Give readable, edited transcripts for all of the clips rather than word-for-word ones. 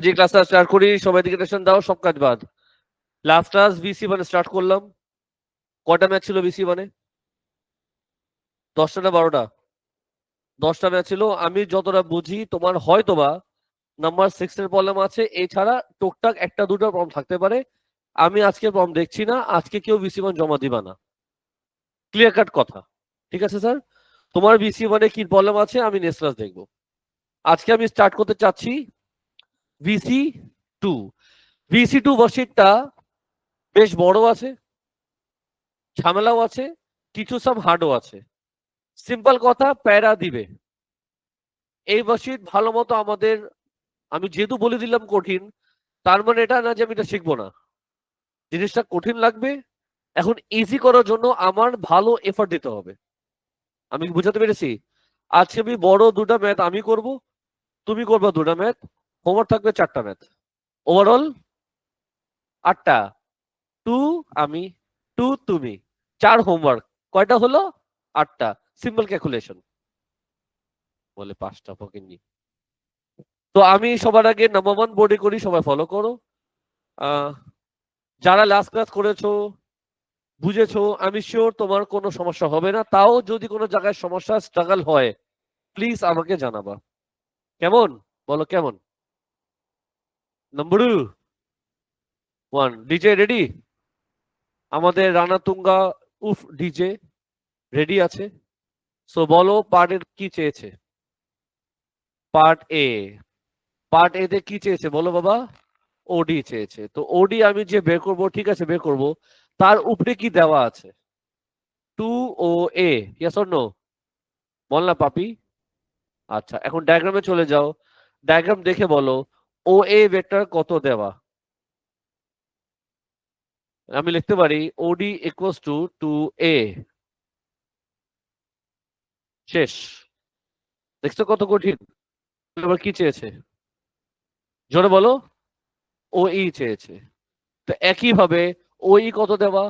যে ক্লাসটা স্টার্ট করি, সবাই দিকে টেনশন দাও, সব কাজ বাদ। লাস্ট ক্লাস VC1 স্টার্ট করলাম। কয়টা ম্যাচ ছিল VC1-এ? 10টা না 12টা? 10টা ম্যাচ ছিল। আমি যতটা বুঝি তোমার হয়তোবা নাম্বার 6 এর প্রবলেম আছে, এছাড়া টুকটাক একটা দুটো প্রবলেম থাকতে পারে। আমি আজকে প্রবলেম দেখছি না, আজকে কেউ VC1 জমা দিবা না। ক্লিয়ার কাট কথা, ঠিক আছে স্যার? তোমার VC1-এ কি প্রবলেম আছে আমি নেক্সট ক্লাস দেখবো। আজকে আমি স্টার্ট করতে চাচ্ছি VC2। VC2 ওয়ার্কশিটটা বেশ বড় আছে, ঝামেলাও আছে, কিছু সব হার্ডও আছে। সিম্পল কথা, প্যারা দিবে। এই ওয়ার্কশিট ভালো মতো আমাদের, আমি যেহেতু বলে দিলাম কঠিন, তার মানে এটা না যে আমি এটা শিখবো না। জিনিসটা কঠিন লাগবে। এখন ইজি করার জন্য আমার ভালো এফর্ট দিতে হবে। আমি কি বুঝাতে পেরেছি? আজকে আমি বড় দুটা ম্যাথ আমি করব, তুমি করবে দুটা ম্যাথ, হোমওয়ার্ক থাকবে 4টা ম্যাথ, ওভারঅল 8টা। 2 আমি, 2 তুমি, 4 হোমওয়ার্ক। কয়টা হলো? 8টা। Simple calculation. বলে 5টা ফকিন্নি। তো আমি সবার আগে নাম্বার 1 বোর্ডে করি, সবাই ফলো করো। যারা লাস্ট ক্লাস করেছো, বুঝেছো, আমি শিওর তোমার কোনো সমস্যা হবে না। তাও যদি কোনো জায়গায় সমস্যা স্ট্রাগল হয়, প্লিজ আমাকে জানাবা। কেমন? বলো কেমন? নম্বর 1 ডিজে রেডি? আমাদের রানা তুঙ্গা উফ ডিজে রেডি আছে। সো বলো পার্ট এ কি চেয়েছে? পার্ট এ, পার্ট এ তে কি চেয়েছে বলো বাবা? ওডি চেয়েছে। তো ওডি আমি যে বের করব, ঠিক আছে বের করব, তার উপরে কি দেওয়া আছে? 2OA, yes or no? বল না পাপি। আচ্ছা, এখন ডায়াগ্রামে চলে যাও। ডায়াগ্রাম দেখে বলো OA ভেক্টর কত দেওয়া। আমি লিখতে পারি OD ইকুয়ালস টু 2A। শেষ। দেখছো কত কঠিন? এবার কি চেয়েছে? জোরে বলো। OE চেয়েছে। তো একই ভাবে OE কত দেওয়া?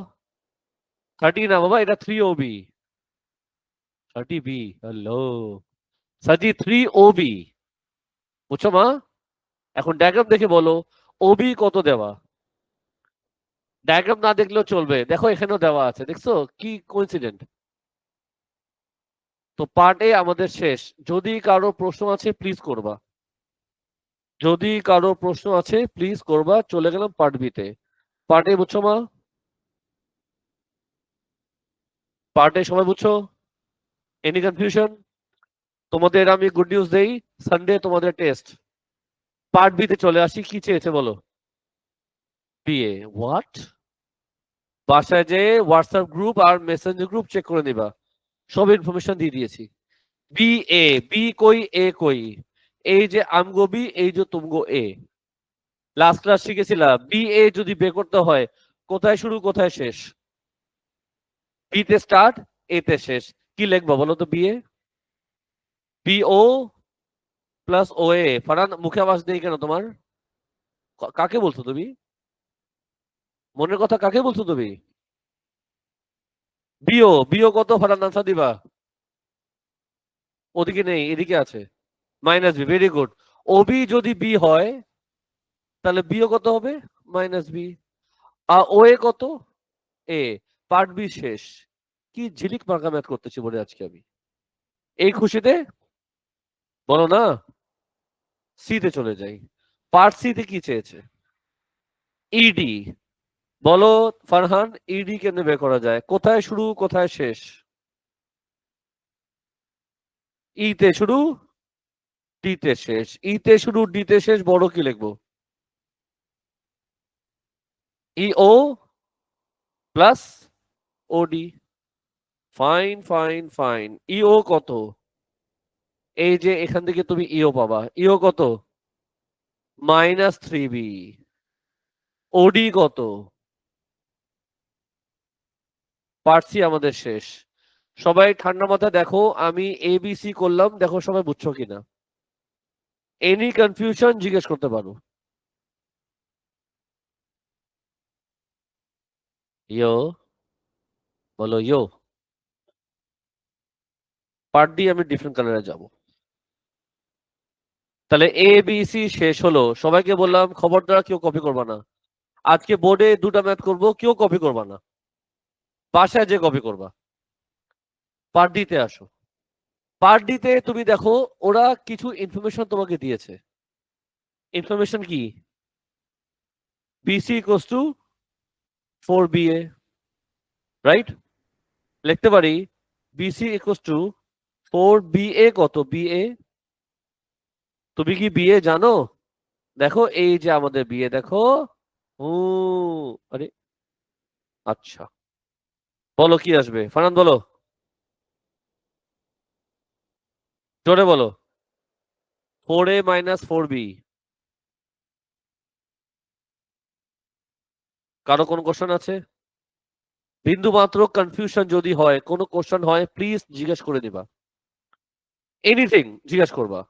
30 না বাবা, এটা 3OB। 30B, হ্যালো সাজি, 3OB। বুঝছো মা? এখন ডায়াগ্রাম দেখে বলো OB কত দেওয়া। ডায়াগ্রাম না দেখলেও চলবে, দেখো এখানেও দেওয়া আছে, দেখছো কি কোইন্সিডেন্ট? তো পার্ট এ আমাদের শেষ। যদি কারো প্রশ্ন আছে প্লিজ করবা, যদি কারো প্রশ্ন আছে প্লিজ করবা। চলে গেলাম পার্ট বি তে। পার্ট এ বুঝছো মা? পার্ট এ সবাই বুঝছো? Any confusion? তোমাদের আমি গুড নিউজ দেই, সানডে তোমাদের টেস্ট। পার্ট বি তে চলে আসি, কি চেয়েছে বলো? বিএ। হোয়াট? বাসায় যে হোয়াটসঅ্যাপ গ্রুপ আর মেসেঞ্জার গ্রুপ চেক করে নিবা, সব ইনফরমেশন দিয়ে দিয়েছি। বি এ, বি কই এ কই? এই যে আমগো বি, এই যে তুমগো এ। লাস্ট ক্লাস শিখেছিলাম বি এ যদি বের করতে হয় কোথায় শুরু কোথায় শেষ? বি তে স্টার্ট, এ তে শেষ। কি লিখবো বলো তো? B A, B O plus ও এ। ফারহান মুখে আওয়াজ নেই কেন তোমার? কাকে বলছো তুমি? মনের কথা কাকে বলছো তুমি? বিও, বিও কত ফারহান আনসার দিবা? ওদিকে নেই, এদিকে আছে। Minus B, very good. OB যদি বি হয় তাহলে বিও কত হবে? Minus B. আর ও এ কত? এ। পার্ট বি শেষ। কি ঝিলিক মার্কা ম্যাথ করতেছি বলে আজকে আমি, এই খুশিতে। বলো না। সি তে চলে যাই। পার্ট সি তে কি চেয়েছে? ইডি। বলো ফারহান, ইডি কেমনে বের করা যায়? কোথায় শুরু কোথায় শেষ? ই তে শুরু, ডি তে শেষ। ই তে শুরু, ডি তে শেষ, বড় কি লিখবো? E O plus OD. Fine fine fine. EO কত? এই যে এখান থেকে তুমি ইও পাবা। ইও কত? -3b। ওডি কত? পারছি আমাদের শেষ। সবাই ঠান্ডা মাথায় দেখো, আমি ABC করলাম, দেখো সবাই বুঝছো কিনা। এনি কনফিউশন জিজ্ঞেস করতে পারো। ইয়ো, বলো ইয়ো। পার্ট ডি আমি ডিফারেন্ট কালারে যাব। তাহলে এ বি সি শেষ হলো। সবাইকে বললাম খবরদার কেউ কপি করবা না। আজকে বোর্ডে 2টা ম্যাথ করবো, কেউ কপি করবা না, বাসায় যে কপি করবা। পার্ট ডিতে আসো। পার্ট ডিতে তুমি দেখো ওরা কিছু ইনফরমেশন তোমাকে দিয়েছে। ইনফরমেশন কি? BC equals to 4BA, right? লিখতে পারি বিসি ইকুয়ালস টু 4BA। কত বিএ? তুমি কি বিএ জানো? দেখো এই যে আমাদের বিএ, দেখো। ও আরে আচ্ছা, বলো কি আসবে ফারহান, বলো, জোরে বলো। 4A minus 4B। কারো কোনো কোশ্চেন আছে? বিন্দু মাত্র কনফিউশন যদি হয়, কোনো কোশ্চেন হয়, প্লিজ জিজ্ঞেস করে দিবা। এনিথিং জিজ্ঞেস করবা।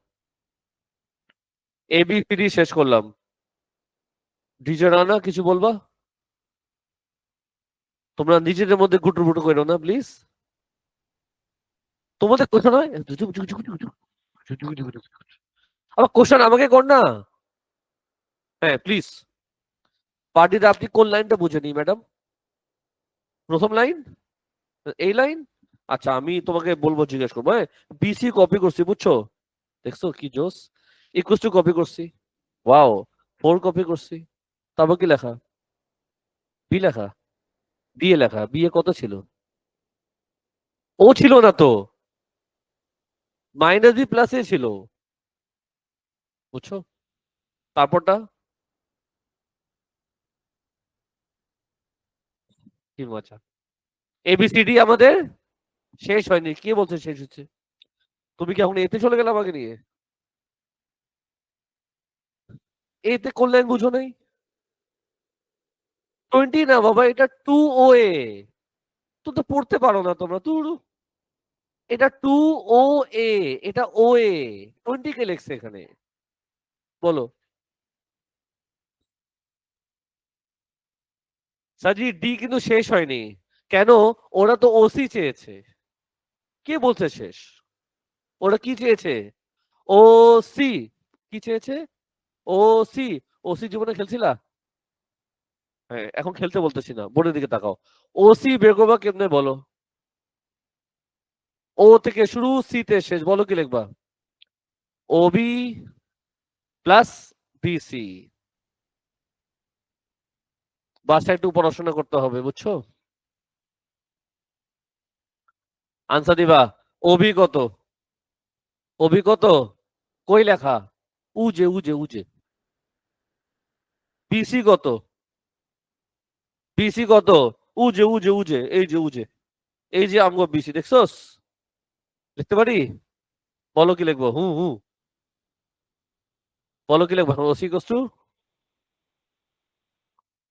ABCD শেষ করলাম। ডিজে রানা কিছু বলবা? তোমরা নিজেদের মধ্যে গুটুর বুটু করো না প্লিজ। তোমাদের কোশ্চেন হয়, আবার কোশ্চেন আমাকে কর না। হ্যাঁ প্লিজ। পার্টিতে আপনি কোন লাইনটা বুঝেনি ম্যাডাম? প্রথম লাইন? এই লাইন? আচ্ছা আমি তোমাকে বলবো, জিজ্ঞেস করবো। হ্যাঁ, বিসি কপি করছি, বুঝছো? দেখছো কি জোস। ইকুয়াল টু কপি করছি, ওয়াও। 4 কপি করছি, তারপর কি লেখা? বি লেখা? বিএ লেখা। বিএ কত ছিল? ও ছিল না তো, মাইনাস বি প্লাস এ ছিল, বুঝছো? তারপরটা কি মজা। এবিসিডি আমাদের শেষ হয়নি। কে বলছে শেষ হচ্ছে? তুমি কি এখন এতে চলে গেলে আমাকে নিয়ে? এতে করলেন বুঝো নাই? 20 না বাবা, এটা 2OA। তো তো পড়তে পারো না তোমরা তো। এটা 2OA, এটা OA। 20 কে লেখছে এখানে, বলো। সাজি ডি কিন্তু শেষ হয়নি। কেন? ওরা তো ওসি চেয়েছে। কে বলছে শেষ? ওরা কি চেয়েছে? ওসি। কি চেয়েছে? ওসি। ওসি জীবনে খেলছিলা? হ্যাঁ, এখন খেলতে বলতেছি না, বোর্ডের দিকে তাকাও। ওসি বের করবা কেমনে বলো? ও থেকে শুরু, সি তে শেষ, বলো কি লিখবা? OB plus BC. বাসায় একটু পড়াশোনা করতে হবে, বুঝছো? আনসার দিবা। ওবি কত? ওবি কত? কই লেখা? উজে উজে উজে। বিসি কত? বিসি কত? উজে উজে উজে, এই যে উজে, এই যে আমগো বিসি, দেখছস? লিখতে পারি? বলো কি লিখবো? হু হু, বলো কি লিখবো? ওসি কস্টু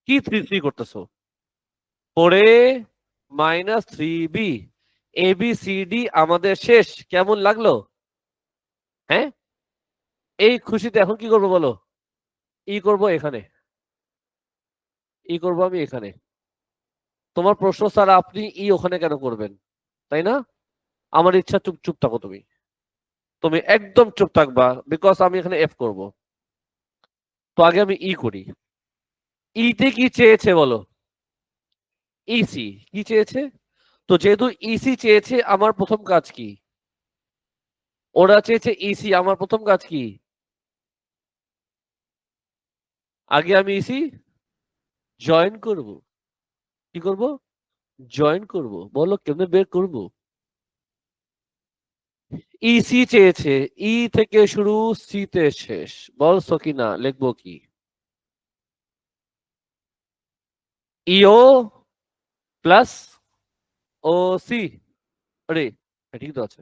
কি 3 3 করতেছো? 4A minus 3B। ABCD আমাদের শেষ। কেমন লাগলো? হ্যাঁ, এই খুশিতে এখন কি করবো বলো? ই করবো এখানে, ই করবো আমি এখানে। তোমার প্রশ্ন স্যার আপনি ই ওখানে কেন করবেন, তাই না? আমার ইচ্ছা চুপ চুপ থাকো তুমি। তুমি একদম চুপ থাকবা, বিকজ আমি এখানে এফ করব। তো আগে আমি ই করি। ইতে কি চেয়েছে বলো? ইসি কি চেয়েছে? তো যেহেতু ইসি চেয়েছে, আমার প্রথম কাজ কি? ওরা চেয়েছে ইসি, আমার প্রথম কাজ কি? আগে আমি ইসি জয়েন করব। কি করব? জয়েন করব। বলো কেমনে বের করব? ইসি চেয়েছে, ই থেকে শুরু, সি তে শেষ, বলছো কি না? লিখবো কি? ইও প্লাস ও সি। আরে হ্যাঁ, ঠিক তো আছে।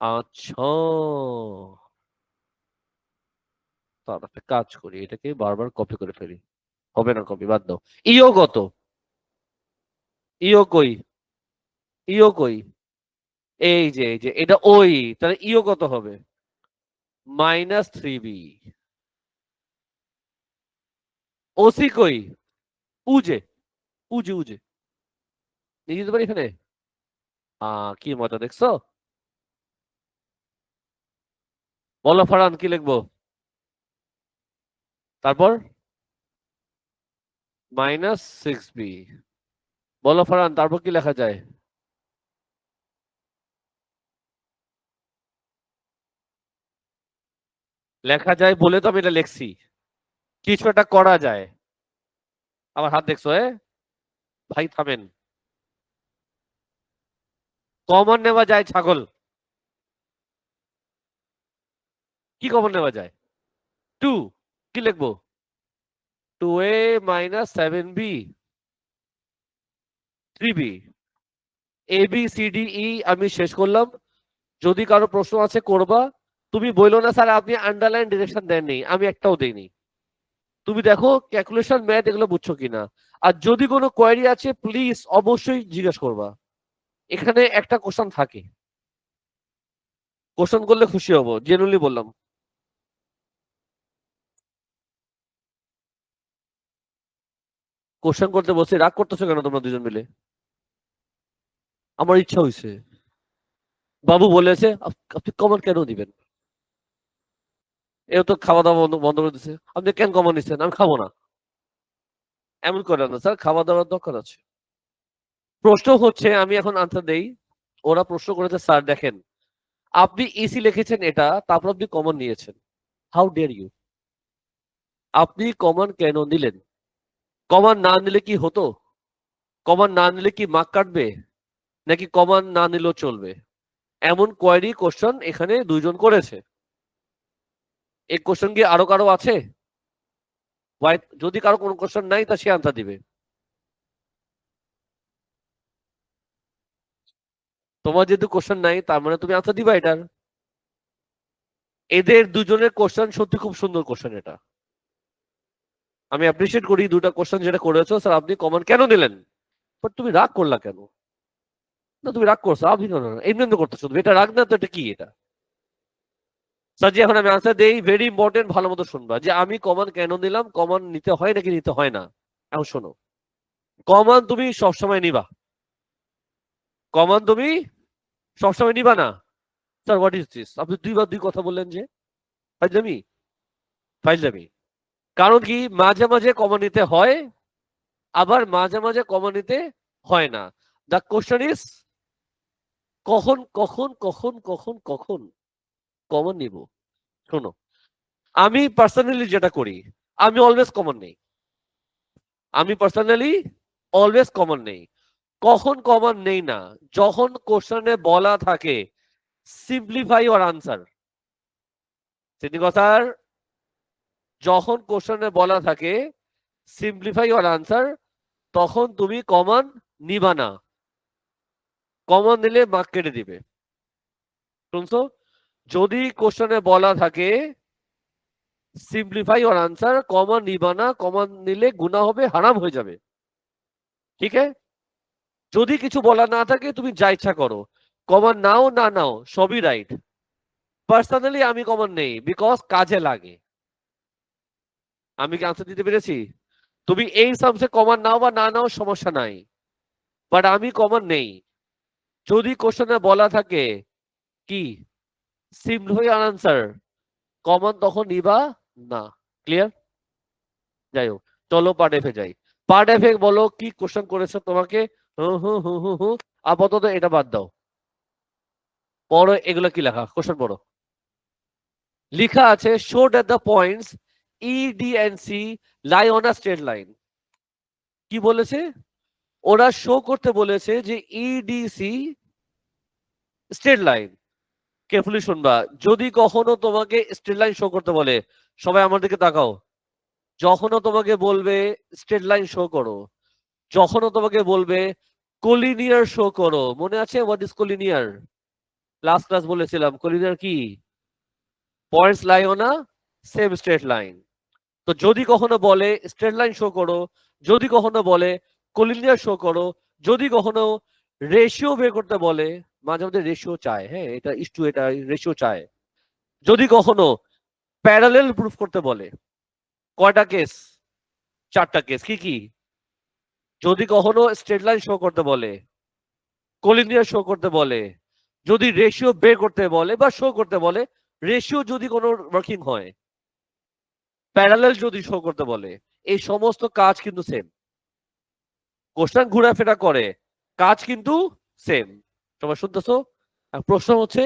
আচ্ছা, তার একটা কাজ করি, এটাকে বারবার কপি করে ফেলি। হবে না কপি, বাদ দাও। ইও কত? ইও কই? ইও কই? এই যে এই যে এটা ওই, তাহলে ইও কত হবে? -3B। ওসি কই? উজে উজে উজে, নিয়ে যেতে পারি এখানে। কি মজা দেখছো? বলো ফারহান, কি লিখবো? তারপর -6b। বলো ফারহান, তারপর কি লেখা যায়? লেখা যায় বলে তো আমি এটা লিখছি। কিছু একটা করা যায়। আমার হাত দেখছো? ভাই থামেন। কমন নেওয়া যায় ছাগল। কি কমন নেওয়া যায়? 2। কি লিখবো? 2a - 7b 3b। A B C D E আমি শেষ করলাম। যদি কারো প্রশ্ন আছে করবা। তুমি বললো না স্যার আপনি আন্ডারলাইন ডিরেকশন দেননি, আমি একটাও দেইনি। তুমি দেখো ক্যালকুলেশন ম্যাথ এগুলো বুঝছো কিনা। আর যদি কোনো কোয়েরি আছে প্লিজ অবশ্যই জিজ্ঞেস করবা। এখানে একটা কোশ্চেন থাকে, কোশ্চেন করলে খুশি হব, জেনুইনলি বললাম। কোশ্চেন করতে বসে রাগ করতেছো কেন তোমরা দুজন মিলে? আমার ইচ্ছা হয়েছে। বাবু বলেছে আপনি কমন কেন দিবেন? এও তো খাওয়া দাওয়া বন্ধ বন্ধ করে দিচ্ছে, আপনি কেন কমন নিচ্ছেন? আমি খাবো না। এমন করে না স্যার, খাওয়া দাওয়ার দরকার আছে। প্রশ্ন হচ্ছে, আমি এখন আনসার দেই। ওরা প্রশ্ন করেছে স্যার দেখেন আপনি ইসি লিখেছেন এটা, তারপর আপনি কমন নিয়েছেন। How dare you! আপনি কমন কেন নিলেন? কমন না নিলে কি হতো? কমন না নিলে কি মার্ক কাটবে? নাকি কমন না নিলেও চলবে? এমন কোয়েরি কোশ্চেন এখানে দুইজন করেছে। এই কোশ্চেন কি আরো কারো আছে? যদি কারো কোনো কোশ্চেন নাই তা সে আনসার দিবে। তোমার যেহেতু কোশ্চেন নাই তার মানে তুমি আনসার দিবা এটার। এদের দুজনের কোশ্চেন সত্যি খুব সুন্দর কোশ্চেন এটা। আমি অ্যাপ্রিসিয়েট করি দুটা কোশ্চেন যেটা করেছো স্যার আপনি কমন কেন নিলেন। বাট তুমি রাগ করলা কেন? না তুমি রাগ করছো, আপনি না এমনি করতেছো তুমি, এটা রাগ না তো এটা কি এটা? সাজি এখন আমি আনসার দেই, ভেরি ইম্পর্টেন্ট, ভালো মতো শুনবা যে আমি কমন কেন নিলাম, কমন নিতে হয় নাকি নিতে হয় না। এখন শোনো, কমন তুমি সবসময় নিবা। কমন তুমি সবসময় নিবা না। স্যার হোয়াট ইজ দিস, আপনি দুইবার দুই কথা বললেন যে? ফাইজলামি, ফাইজলামি। কারণ কি মাঝে মাঝে কমন নিতে হয়, আবার মাঝে মাঝে কমন নিতে হয় না। দ্য কোশ্চেন ইজ কখন কখন কখন কখন কখন কমন নিব। শোনো, আমি পার্সোনালি যেটা করি, আমি অলওয়েজ কমন নেই। আমি পার্সোনালি অলওয়েজ কমন নেই। কখন কমন নেই না? যখন কোশ্চেনে বলা থাকে সিম্পলিফাই ওর আনসার। শ্রীনিবাসার, যখন কোশ্চেনে বলা থাকে সিম্পলিফাই ওর আনসার, তখন তুমি কমন নিবা না। কমন নিলে মার্ক কেটে দিবে। শুনছো? যদি কোশ্চেনে বলা থাকে সিম্পলিফাই ওর আনসার, কমন নিবা না, কমন নিলে গুনাহ হবে, হারাম হয়ে যাবে। ঠিক আছে? যদি কিছু বলা না থাকে তুমি যা ইচ্ছা করো, কমন নাও না নাও সবই রাইট। পার্সোনালি আমি কমন নেই বিকজ কাজে লাগে। আমি কি আনসার দিতে পেরেছি? তুমি এই সামসে কমন নাও বা না নাও সমস্যা নাই, বাট আমি কমন নেই। যদি কোশ্চেনে বলা থাকে কি সিম্পলিফাই আনসার, কমন তখন নিবা না। ক্লিয়ার? যাই হোক, চলো পার্ট এফে যাই। পার্ট এফে বলো কি কোশ্চেন করেছে তোমাকে। হু হু হু হু হু। আপাতত এটা বাদ দাও, পড়ো এগুলো কি লেখা, কোশ্চেন পড়ো। লিখা আছে show that the points E D and C lie on a straight line. কি বলেছে? ওরা শো করতে বলেছে যে ইডিসি স্ট্রেট লাইন। কেয়ারফুলি শুনবা, যদি কখনো তোমাকে স্ট্রেট লাইন শো করতে বলে, সবাই আমার দিকে তাকাও। যখনও তোমাকে বলবে স্ট্রেট লাইন শো করো, যখনও তোমাকে বলবে কোলিনিয়ার শো করো, মনে আছে what is collinear? Last class বলেছিলাম কোলিনিয়ার কি? Points lie on a same straight line. তো যদি কখনো বলে স্ট্রেট লাইন শো করো, যদি কখনো বলে কোলিনিয়ার শো করো, যদি কখনো রেশিও বের করতে বলে, মাঝে মধ্যে রেশিও চায়, হ্যাঁ এটা ইস্টু এটা রেশিও চায়। যদি কখনো প্যারালেল প্রুফ করতে বলে, কয়টা কেস? 4টা কেস। কি কি? যদি কখনো স্ট্রেট লাইন শো করতে বলে, কোলিনিয়ার শো করতে বলে, যদি রেশিও বের করতে বলে বা শো করতে বলে, রেশিও যদি কোনো ওয়ার্কিং হয়, প্যারালেল যদি শো করতে বলে, এই সমস্ত কাজ কিন্তু সেম। কোশ্চেন ঘোরাফেরা করে, কাজ কিন্তু সেম। সবাই শুনতেছো? প্রশ্ন হচ্ছে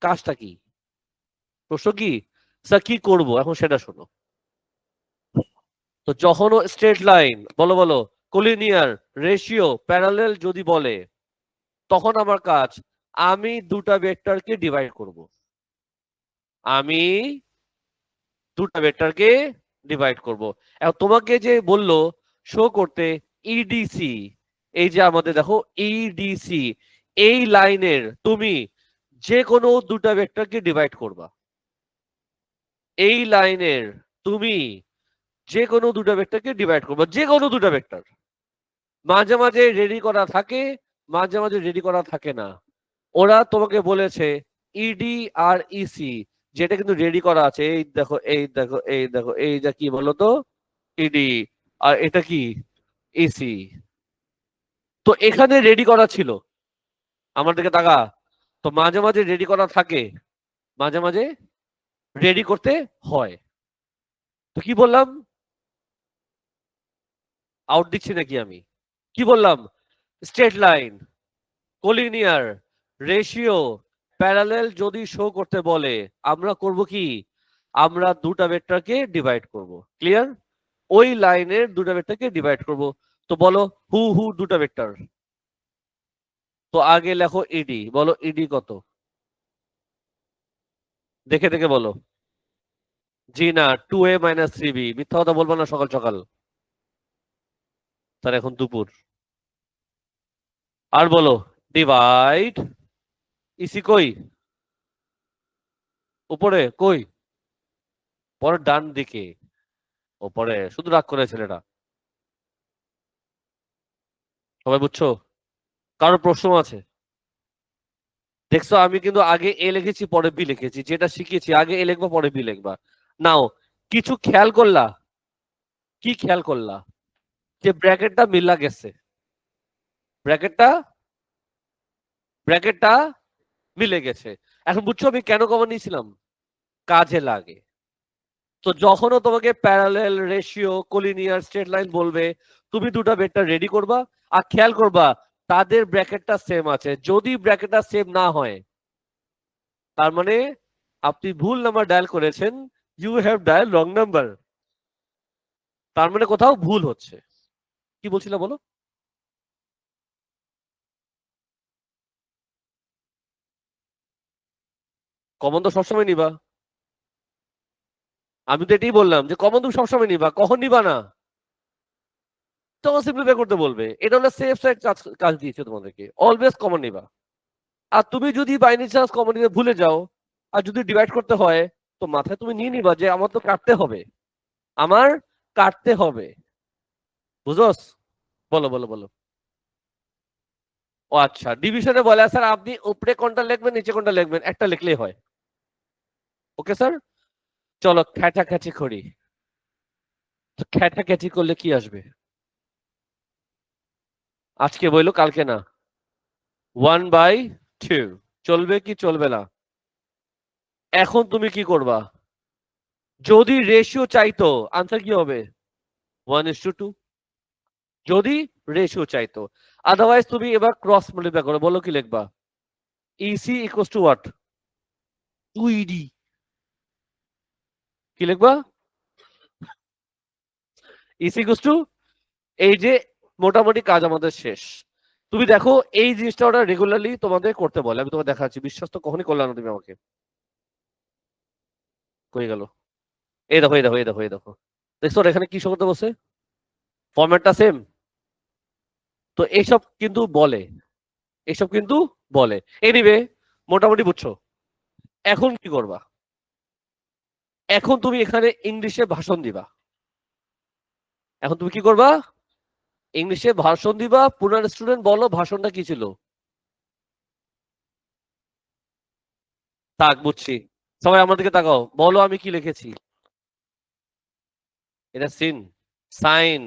কাজটা কি? প্রশ্ন কি? স্যার কি করব এখন সেটা শোনো। তো যখন স্ট্রেট লাইন বলো বলো, কোলিনিয়ার, রেশিও, প্যারালেল যদি বলে, তখন আমার কাজ আমি দুটা ভেক্টরকে ডিভাইড করব। আমি দুটা ভেক্টরকে ডিভাইড করব। এখন তোমাকে যে বললো শো করতে ইডিসি, এই যে আমাদের দেখো ইডিসি, এই লাইনের তুমি যে কোনো দুটা ভেক্টরকে ডিভাইড করবা। এই লাইনের তুমি যে কোনো দুটা ভেক্টরকে ডিভাইড করবা, যে কোনো দুটা ভেক্টর। মাঝে মাঝে রেডি করা থাকে, মাঝে মাঝে রেডি করা থাকে না। ওরা তোমাকে বলেছে ইডি আর ইসি, যেটা কিন্তু রেডি করা আছে। এই দেখো, এই দেখো, এই দেখো, এইটা কি বলতো? ইডি। আর এটা কি? ইসি। তো এখানে রেডি করা ছিল, আমার দিকে তাকা। তো মাঝে মাঝে রেডি করা থাকে, মাঝে মাঝে রেডি করতে হয়। তো কি বললাম? আউট দিচ্ছি নাকি আমি? কি বললাম? Straight line, collinear, ratio, parallel যদি শো করতে বলে, আমরা করব কি? আমরা দুটা ভেক্টরকে ডিভাইড করব। ক্লিয়ার? ওই লাইনের দুটা ভেক্টরকে ডিভাইড করব। তো বলো হু হু দুটা ভেক্টর। তো আগে লেখো ইডি, বলো ইডি কত? দেখে দেখে বলো। জি না, 2a - 3b। মিথ্যা কথা বলবো না সকাল সকাল। তার এখন দুপুর। আর বলো ডিভাইড ইসি কই? উপরে কই? পরে ডান দিকে। ওপরে শুধু রাগ করে ছেলেটা। সবাই বুঝছো? কারো প্রশ্ন আছে? দেখছো আমি কিন্তু আগে এ লিখেছি পরে বি লিখেছি, যেটা শিখিয়েছি আগে এ লিখবা পরে বি লিখবা। নাও, কিছু খেয়াল করলা? কি খেয়াল করলা? যে ব্র্যাকেটটা মিলা গেছে, ব্র্যাকেটটা ব্র্যাকেটটা মিলে গেছে। এখন বুঝছো আমি কেন কমন নিয়েছিলাম? কাজে লাগে। তো যখনও তোমাকে parallel, ratio, collinear, straight line বলবে, তুমি দুটা ভেক্টর রেডি করবা। আর খেয়াল করবা তাদের ব্র্যাকেটটা সেম আছে। যদি ব্র্যাকেটটা সেম না হয়, তার মানে আপনি ভুল নাম্বার ডায়াল করেছেন। You have dial wrong number. তার মানে কোথাও ভুল হচ্ছে। কি বলছিল বলো? কমন তো সবসময় নিবা। আমি তো এটাই বললাম যে কমন তুমি সবসময় নিবা, কখন নিবা না? তখন সিম্পলিফাই করতে বলবে। এটা হলো সেফ সাইড কাজ, কাজ দিয়েছে তোমাদেরকে, অলওয়েজ কমন নিবা। আর তুমি যদি বাই এনি চান্স কমন নিতে ভুলে যাও, আর যদি ডিভাইড করতে হয়, তো মাথায় তুমি নিয়ে নিবা যে আমার তো কাটতে হবে, আমার কাটতে হবে। বুঝোস? বলো বলো বলো। ও আচ্ছা, ডিভিশনে বলে স্যার আপনি উপরে কোনটা লিখবেন নিচে কোনটা লিখবেন, একটা লিখলেই হয়। ওকে স্যার, চলো খ্যাচাখ্যাচি করি। তো খ্যাচাখ্যাচি করলে কি আসবে? আজকে বইলো কালকে না। 1/2 চলবে কি চলবে না? এখন তুমি কি করবা? যদি রেশিও চাইতো, আনসার কি হবে? 1:2। যদি রেশিও চাইতো, আদারওয়াইজ তুমি এবার ক্রস মাল্টিপ্লাই করো। বলো কি লিখবা? EC equals to what? 2ED। কি লিখবা? ইসি ইকুয়ালস টু, এই যে মোটামুটি কাজ আমাদের শেষ। তুমি দেখো এই জিনিসটা ওরা রেগুলারলি তোমাদের করতে বলে, আমি তোমাকে দেখাচ্ছি। বিশ্বাস তো কখনই করলাম না তুমি আমাকে। কই গেল? এই দেখো, এই দেখো, এই দেখো, এই দেখো। দেখছো ওরা এখানে কি শো করতে বসে? ফরম্যাটটা সেম। তো এইসব কিন্তু বলে, এসব কিন্তু বলে। এনিওয়ে, মোটামুটি বুঝছো। এখন কি করবা? এখন তুমি এখানে ইংলিশে ভাষণ দিবা। এখন তুমি কি করবা? ইংলিশে ভাষণ দিবা। পুনার স্টুডেন্ট বলো ভাষণটা কি ছিল? তাক, বুঝছি। সবাই আমার দিকে তাকাও, বলো আমি কি লিখেছি। এটা সিন, সাইন।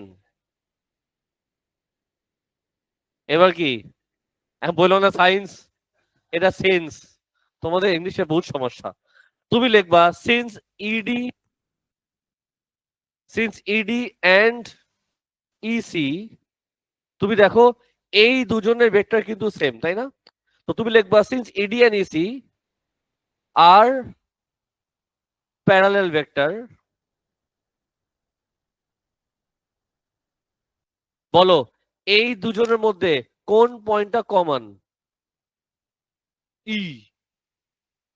এবার কি? এখন বললো না সাইন্স, এটা সেন্স। তোমাদের ইংলিশে বহুত সমস্যা। তুমি লিখবা সিন্স ইডি অ্যান্ড ইসি, তুমি দেখো এই দুজনের ভেক্টর কিন্তু সেম, তাই না? তো তুমি লিখবা since ED and EC are parallel vector, বলো এই দুজনের মধ্যে কোন পয়েন্টটা কমন? ই,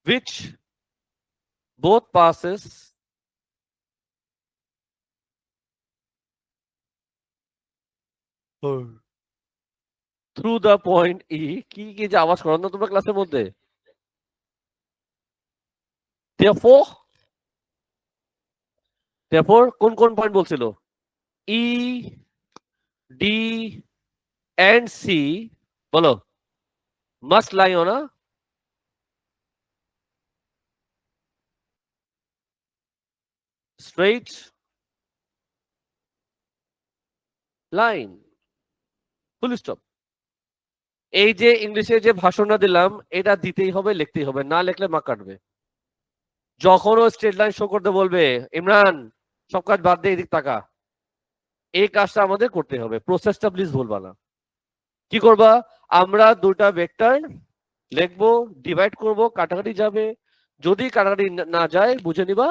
which both passes through the point E। কি কি যে আওয়াজ করো না তোমরা ক্লাসের মধ্যে? therefore কোন কোন পয়েন্ট বলছিল? ই, ডি এন্ড সি, বলো, must lie on a straight line, full stop. এই যে ইংলিশে যে ভাষণটা দিলাম এটা দিতেই হবে, লিখতেই হবে, না লিখলে মার্ক কাটবে। যখন ও স্ট্রেট লাইন শো করতে বলবে, ইমরান সব কাজ বাদ দিয়ে এদিক তাকা, এই কাজটা আমাদের করতে হবে। প্রসেসটা প্লিজ ভুলবা না। কি করবা? আমরা দুটা ভেক্টর লিখবো, ডিভাইড করব, কাটাকাটি যাবে, যদি কাটাকাটি না যায় বুঝে নিবা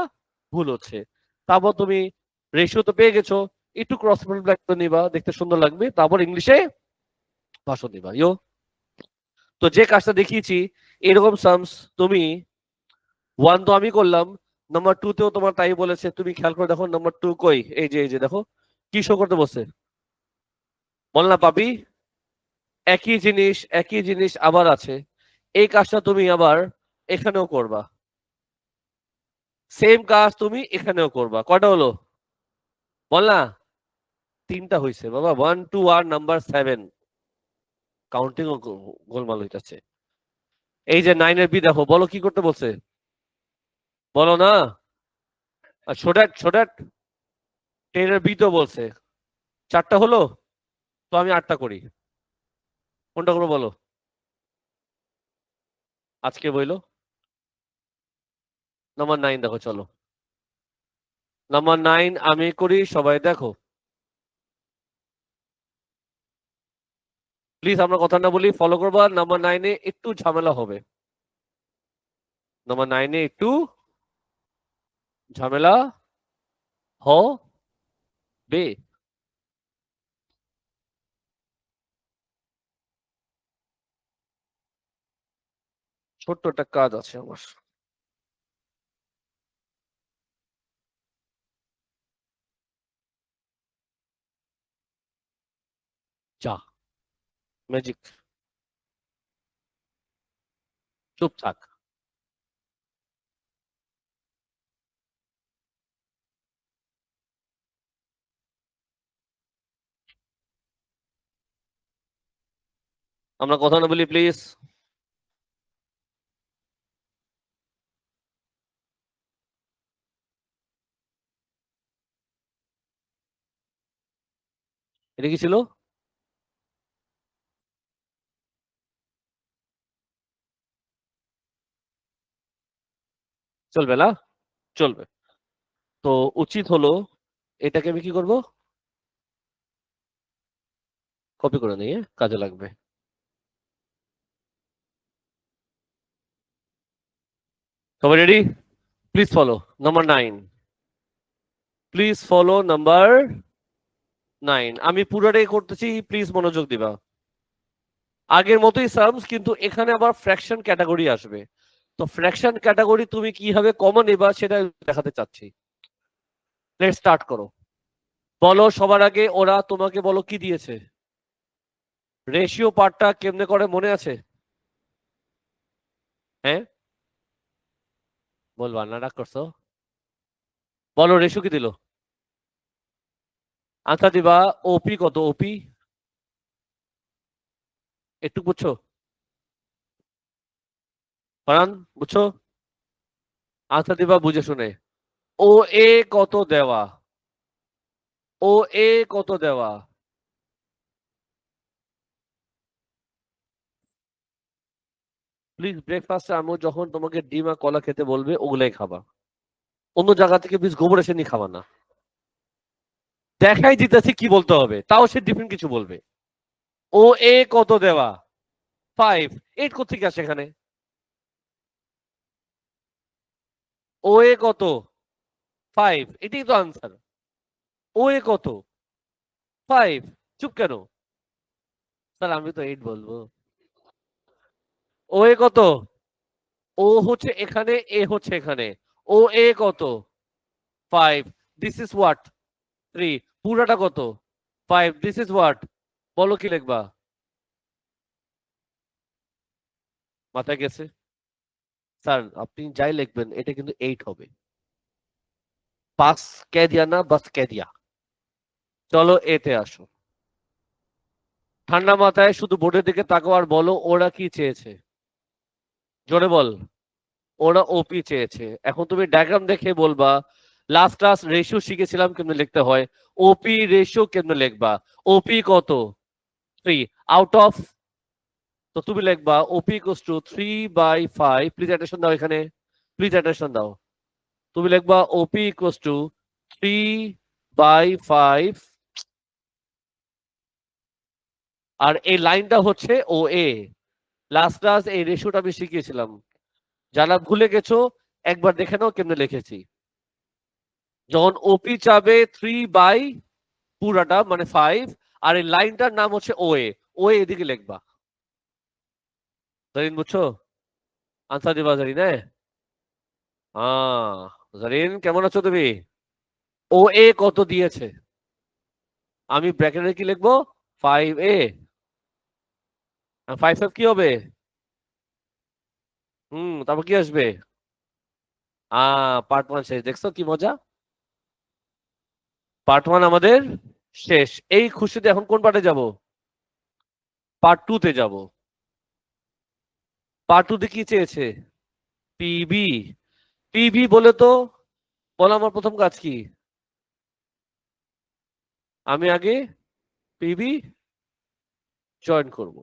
ভুল হচ্ছে। তারপর তুমি রেশিও তো পেয়ে গেছো, একটু ক্রস মাল্টিপ্লাই করে নিবা, দেখতে সুন্দর লাগবে, তারপর ইংলিশে ভাষণ দিবা। ইয়ো, তো যে কাজটা দেখিয়েছি এরকম সামস তুমি 1 তো আমি করলাম, নাম্বার 2 তেও তোমার তাই বলেছে, তুমি খেয়াল করে দেখো নাম্বার 2 কই, এই যে দেখো কি শো করতে বসে, বল না পাবি, একই জিনিস আবার আছে। এই কাজটা তুমি আবার এখানেও করবা, সেম কাজ তুমি এখানেও করবা। কয়টা হলো বল না? 3টা হয়েছে বাবা, 1 2 আর নাম্বার 7, কাউন্টিং ও গোলমাল হইতাছে। এই যে 9 এর বি দেখো, বলো কি করতে বলছে, বলো না? ছোট 10 এর বি তো বলছে 4টা হলো, তো আমি 8টা করি, কোনটা করবো বলো? আজকে বইলো নাম্বার 9 দেখো, চলো নাম্বার 9 আমি করি, সবাই দেখো প্লিজ, আমরা কথা না বলি, ফলো করবা। নাম্বার 9-এ একটু ঝামেলা হবে, নাম্বার 9-এ একটু ঝামেলা হবে। ছোট্ট একটা কাজ আছে আমার। যা, ম্যাজিক, চুপ থাক। আমরা কথা না বলি প্লিজ। এটা কি ছিল? চলবে না? চলবে। তো উচিত হলো এটাকে আমি কি করব, কপি করে নিয়ে কাজে লাগবে। সবাই ready? Please follow number 9, please follow number 9। আমি পুরোটাই করতেছি, প্লিজ মনোযোগ দিবা। আগের মতোই সামস, কিন্তু এখানে আবার ফ্র্যাকশন ক্যাটাগরি আসবে। তো ফ্র্যাকশন ক্যাটাগরি তুমি কিভাবে কমন নেবা সেটা দেখাতে চাচ্ছি। লেটস স্টার্ট করো। বলো সবার আগে, ওরা তোমাকে বলো কি দিয়েছে, রেশিও পার্টটা কেমনে করে মনে আছে? হ্যাঁ বলবা না, রাগ করছো? বলো রেশিও কি দিল, আনসার দিবা। ওপি কত? ওপি একটু বুঝছো? ফারান বুঝছো? আনসার দিবা বুঝে শুনে। ও এ কত দেওয়া, ও এ কত দেওয়া, প্লিজ ব্রেকফাস্টে আমি যখন তোমাকে ডিম আর কলা খেতে বলবে ওগুলাই খাবা, অন্য জায়গা থেকে প্লিজ গোবর এসে নিয়ে খাবা না। দেখাই দিতেছি কি বলতে হবে, তাও সে ডিফারেন্ট কিছু বলবে। ও এ কত দেওয়া 5, 8 কোথেকে আসে এখানে? ও এ কত 5, এটাই তো আনসার। ও এ কত 5, চুপ কেন? স্যার আমি তো 8 বলবো। ও এ কত? ও হচ্ছে এখানে, এ হচ্ছে এখানে। ও এ কত 5, দিস ইজ হোয়াট 3, পুরাটা কত 5, দিস ইজ হোয়াট। বলো কি লিখবা? মাথায় গেছে? স্যার আপনি যাই লিখবেন এটা কিন্তু 8 হবে। পাস কে দিয়া না, বাস কে দিয়া। চলো এতে আসো। ঠান্ডা মাথায় শুধু বোর্ডের দিকে তাকাও আর বলো ওরা কি চেয়েছে। জোরে বল। ওরা ওপি চেয়েছে। এখন তুমি ডায়াগ্রাম দেখে বলবা লাস্ট ক্লাস রেশিও শিখেছিলাম কেমনে লিখতে হয়। ওপি রেশিও কেমনে লিখবা? ওপি কত 3 আউট অফ, তো তুমি লিখবা ওপি ইকুয়ালস টু 3/5। প্লিজ অ্যাটেনশন দাও এখানে, প্লিজ অ্যাটেনশন দাও। তুমি লিখবা ওপি ইকুয়ালস টু 3/5, আর এই লাইনটা হচ্ছে ও এ। লাস্ট ক্লাস এই রেশিওটা আমি শিখিয়েছিলাম, যারা ভুলে গেছো একবার দেখে নাও কেমনে লিখেছি। যখন ওপি চাবে 3 পুরাটা মানে 5, আর এই লাইনটার নাম হচ্ছে ও এ। ও এদিকে লিখবা। জারিন বুঝছো? আনসার দিবা জারিন? হ্যাঁ জারিন কেমন আছো তুমি? ও এ কত দিয়েছে? আমি ব্র্যাকেটে কি লিখবো 5a। 5 কি হবে? তারপর কি আসবে? পার্ট 1 শেষ, দেখছো কি মজা। পার্ট 1 আমাদের শেষ। এই খুশিতে এখন কোন পার্টে যাব? পার্ট 2 তে যাব। পার্ট 2 তে কি চেয়েছে? পিবি। পিবি বলে তো বলো আমার প্রথম কাজ কি? আমি আগে পিবি জয়েন করব।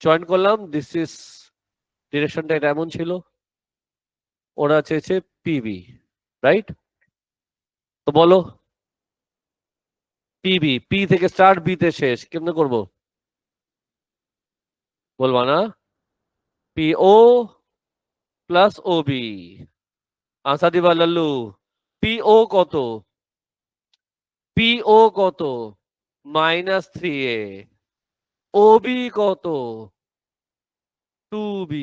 জয়েন করলাম, দিস ইজ ডিরেকশনটা এটা এমন ছিল। ওরা চেয়েছে পিবি, রাইট? তো বলো পিবি, পি থেকে স্টার্ট বি তে শেষ, কেমনে করব? বলবা না? পি ও প্লাস ও বি। আনসার দিবা লাল্লু। পি ও কত? পি ও কত? -3a। ও বি কত? 2b।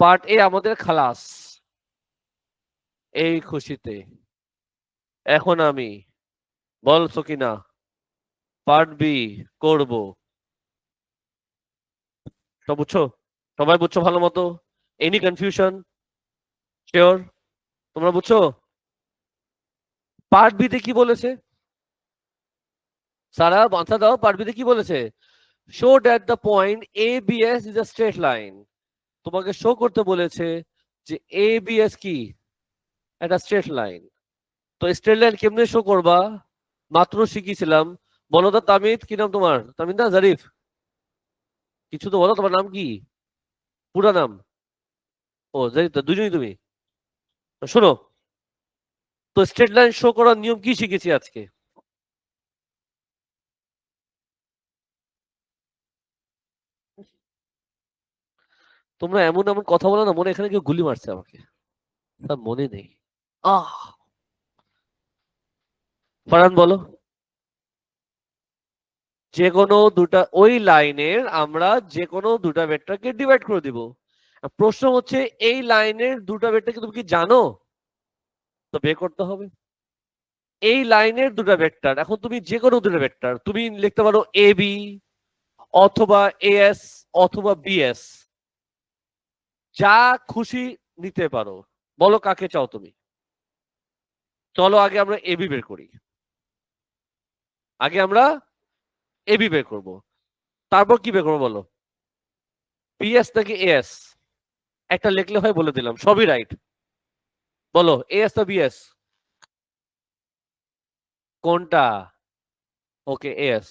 পার্ট এ আমাদের খালাস এই খুশিতে। এখন আমি, বলছো কিনা, পার্ট বি করব। সব বুঝছো? সবাই বুঝছো ভালো মতো? Any confusion? শিওর তোমরা বুঝছো? পার্ট বি তে কি বলেছে? সারা আনসার দাও, পার্ট বি তে কি বলেছে? Show that the point A B S is a straight line. তোমাকে শো করতে বলেছে যে এ বি এস কি একটা স্ট্রেট লাইন। তো স্ট্রেট লাইন কেমনে শো করবা মাত্র শিখিয়েছিলাম। বলো তো তামিদ, কি নাম তোমার? তামিদ না জারিফ? কিছু তো বলো, তোমার নাম কি পুরা নাম? ও জারিফ, তো দুজনই তুমি। শোনো, তো স্ট্রেট লাইন শো করার নিয়ম কি শিখেছি আজকে? তোমরা এমন এমন কথা বলো না, মনে এখানে কেউ গুলি মারছে আমাকে। তার মনে নেই। আহ ফারহান বলো। যে কোনো দুটা ওই লাইনের আমরা যে কোনো দুটা ভেক্টরকে ডিভাইড করে দিব। প্রশ্ন হচ্ছে এই লাইনের দুটা ভেক্টরকে তুমি কি জানো? তো বের করতে হবে। এই লাইনের দুটা ভেক্টর, এখন তুমি যে কোনো দুটা ভেক্টর তুমি লিখতে পারো এ বি অথবা এস অথবা বিএস, যা খুশি নিতে পারো। বলো কাকে চাও তুমি। চলো আগে আমরা এবি বের করি। আগে আমরা এবি বের করব, তারপর কি বের করবো বলো? বিএস নাকি এস? একটা লিখলে হয়, বলে দিলাম সবই রাইট। বলো এস না বিএস? কোনটা? Okay ace.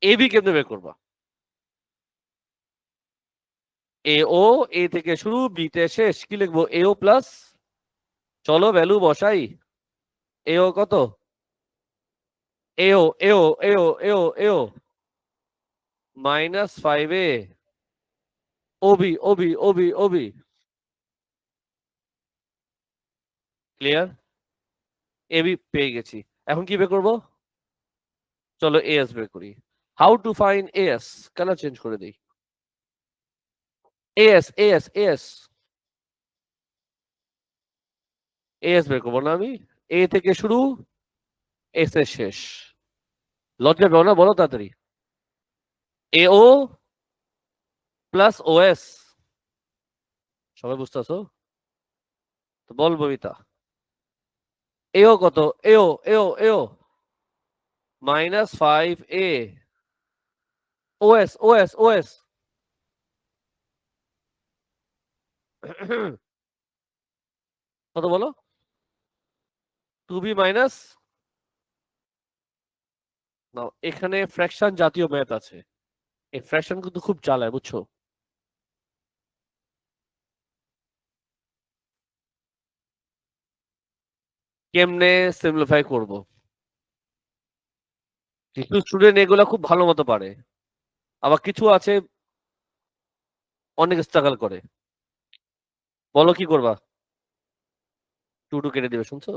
এবি কেমনে বের করবা? এও এ থেকে শুরু বিতে শেষ, কি লিখবো? এও প্লাস, চলো ভ্যালু বসাই। এও কত? এও AO AO AO AO -5a OB OB OB OB. Clear? AB পেয়ে গেছি। এখন কি বের করবো? চলো এএস বের করি। How to find as? Colour change করে দিই। এএস এএস এএস এএস বের করবো না আমি? এ থেকে শুরু, এস এর শেষ। লজ্জা পেও না, বলো তাড়াতাড়ি। এও প্লাস ওএস। সবাই বুঝতেছো তো? বল ববিতা। এও কত? এও AO AO -5a OS OS OS. কত বলো? 2b মাইনাস, নাও এখানে ফ্র্যাকশন জাতীয় ম্যাথ আছে। এই ফ্র্যাকশন কিন্তু খুব জ্বালায়, বুঝছো? কেমনে সিম্পলিফাই করব? কিছু স্টুডেন্ট এগুলা খুব ভালো মতো পারে, আবার কিছু আছে অনেক স্ট্রাগল করে। বলো কি করবা? 2 কেটে দিবে, শুনছো?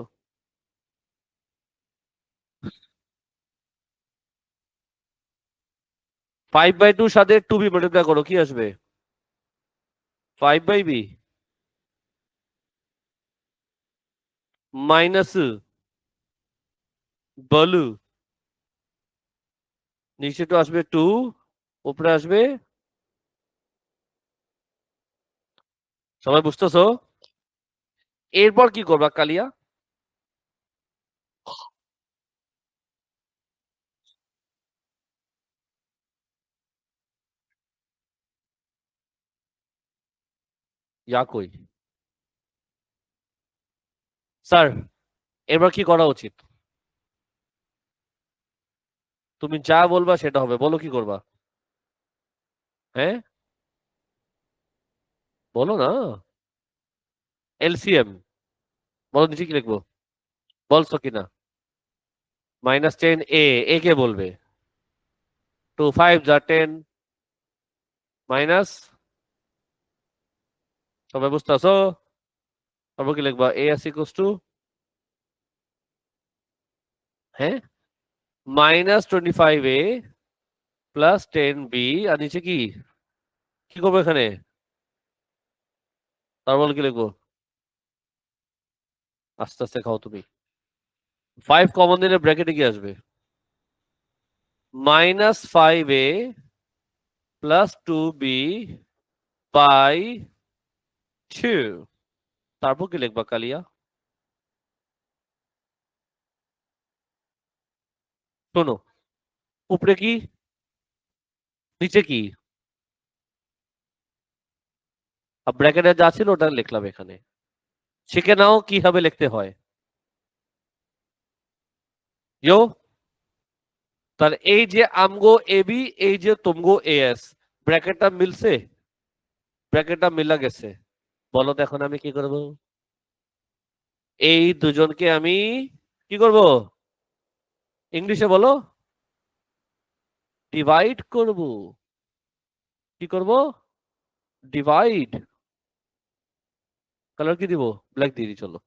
5/2 সাথে 2b মাল্টিপ্লাই করো, কি আসবে? 5/b মাইনাস বলু, নিচে তো আসবে 2, উপরে আসবে। সবাই বুঝতেছো? এরপর কি করবা কালিয়া? ইয়া কই স্যার, এবার কি করা উচিত? তুমি যা বলবা সেটা হবে, বলো কি করবা? হ্যাঁ বলো না। এলসিএম বলো, নিচে কি লিখবো? বলছো কিনা? -10a, এ কে বলবে? 2 5 যা 10 মাইনাস। সবাই বুঝতেছো? তারপর কি লিখবা? এ এস ইকুয়ালস টু, হ্যাঁ, -25a প্লাস 10b। আর নিচে কি কি করবো এখানে? তারপর কি লিখবো? আস্তে আস্তে খাও তুমি। 5 কমন দিলে ব্র্যাকেটে কি আসবে? -5a plus 2b by 2। তারপর কি লিখবা কালিয়া? শোনো, উপরে কি, নিচে কি, আর ব্র্যাকেটে যা ছিল ওটা লিখলাম এখানে। শিখে নাও কিভাবে লিখতে হয়। ইয়ো, তাহলে এই যে আমগো এবি, এই যে তুমগো এএস, ব্র্যাকেটটা মিলছে? ব্র্যাকেটটা মিলা গেছে। বলো তো এখন আমি কি করব? এই দুজনকে আমি কি করব? ইংলিশে বলো। ডিভাইড করব। কি করব? ডিভাইড। কালার কি দিব? ব্ল্যাক দিয়ে দিই, চলো।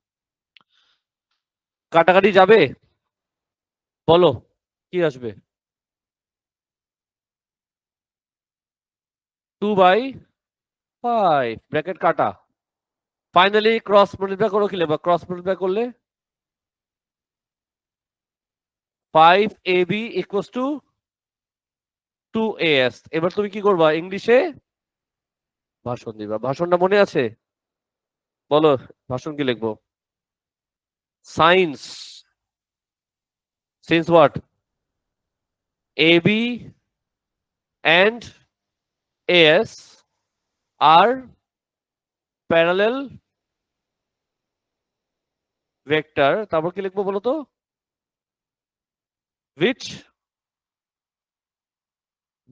কাটাকাটি যাবে? বলো কি আসবে? 2/5, ব্র্যাকেট কাটা। ফাইনালি ক্রস মাল্টিপ্লাই করো, কি লিখবা ক্রস মাল্টিপ্লাই করলে? 5ab equals to 2as। এবার তুমি কি করবা? ইংলিশে ভাষণ দিবা। ভাষণটা মনে আছে? বলো, ভাষণ কি লিখবো? Science. Since what? AB and AS are parallel vector। তারপর কি লিখবো বলো তো? which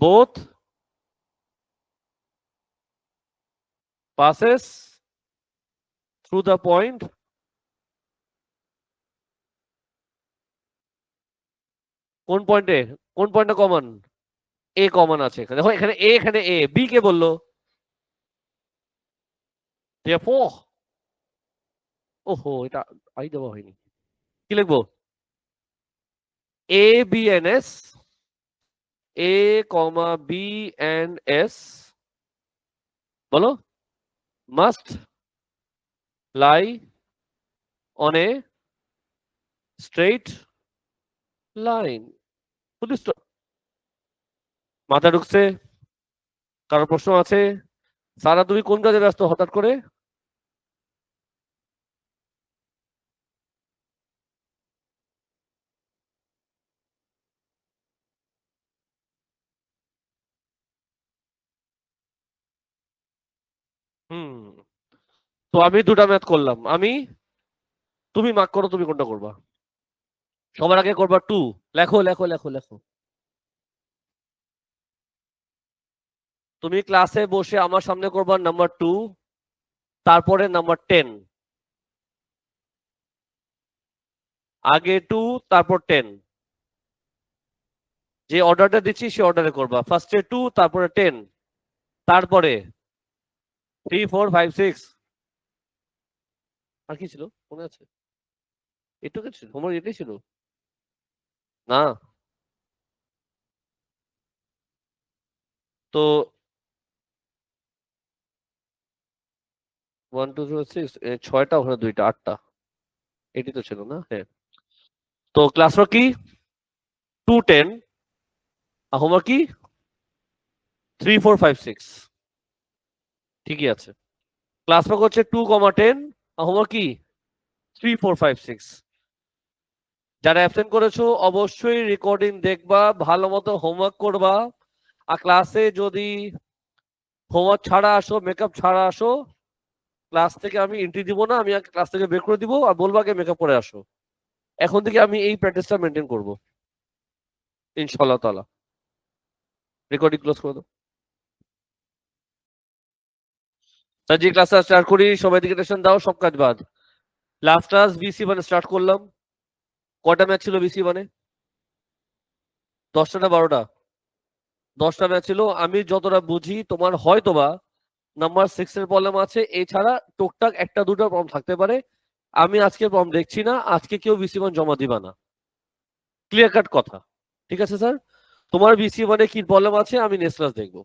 both passes through the point কোন পয়েন্টে কমন এ কমন আছে দেখো এখানে এ এখানে এ বি কে বললো ওহো এটা আই দেওয়া হয়নি কি লিখবো A B N S A comma B N S বলো must lie on a straight line মাথা ঢুকছে কারো প্রশ্ন আছে সারা তুমি কোন কাজে ব্যস্ত হঠাৎ করে তো আমি দুটা ম্যাথ করলাম তুমি মার্ক করো তুমি কোনটা করবা সবার আগে করবা 2 লেখো লেখো লেখো লেখো তুমি ক্লাসে বসে আমার সামনে করবা নাম্বার 2 তারপরে নাম্বার 10 আগে 2 তারপর 10 যে অর্ডারটা দিচ্ছি সেই অর্ডারে করবা ফার্স্টে 2 তারপরে 10 তারপরে 3 4 5 6 আর কি ছিল মনে আছে এটুকু ছিল হোমওয়ার্ক এটাই ছিল না তো 1 2 3 6 ছয়টা ওখানে দুইটা 8টা এটি তো ছিল না হ্যাঁ তো ক্লাস ওয়ার্ক কি 2 10 আর হোমওয়ার্ক কি 3 4 5 6 ঠিকই আছে ক্লাস ওয়ার্ক হচ্ছে 2 10 আর হোমওয়ার্ক কি 3 4 5 6 যারা অ্যাবসেন্ট করেছো অবশ্যই রেকর্ডিং দেখবা ভালো মতো হোমওয়ার্ক করবা আর ক্লাসে যদি হোমওয়ার্ক ছাড়া আসো মেকআপ ছাড়া আসো ক্লাস থেকে আমি এন্ট্রি দিব না আমি ক্লাস থেকে বের করে দিব আর বলবো আগে মেকআপ করে আসো এখন থেকে আমি এই প্র্যাকটিসটা মেনটেন করব ইনশাআল্লাহ তাআলা রেকর্ডিং ক্লোজ করে দাও স্যার যে ক্লাসটা স্টার্ট করি সবাই দিকে টেনশন দাও সব কাজ বাদ লাস্ট ক্লাস বিসি মানে স্টার্ট করলাম কয়টা ম্যাচ ছিল বিসি মানে 10টা না 12টা 10টা ম্যাচ ছিল আমি যতটা বুঝি তোমার হয়তোবা নাম্বার 6 এর প্রবলেম আছে এছাড়া টুকটাক একটা দুটো প্রবলেম থাকতে পারে আমি আজকে প্রবলেম দেখছি না আজকে কেউ বিসি মান জমা দিবা না ক্লিয়ার কাট কথা ঠিক আছে স্যার তোমার বিসি মানে কি প্রবলেম আছে আমি নেক্সট ক্লাস দেখবো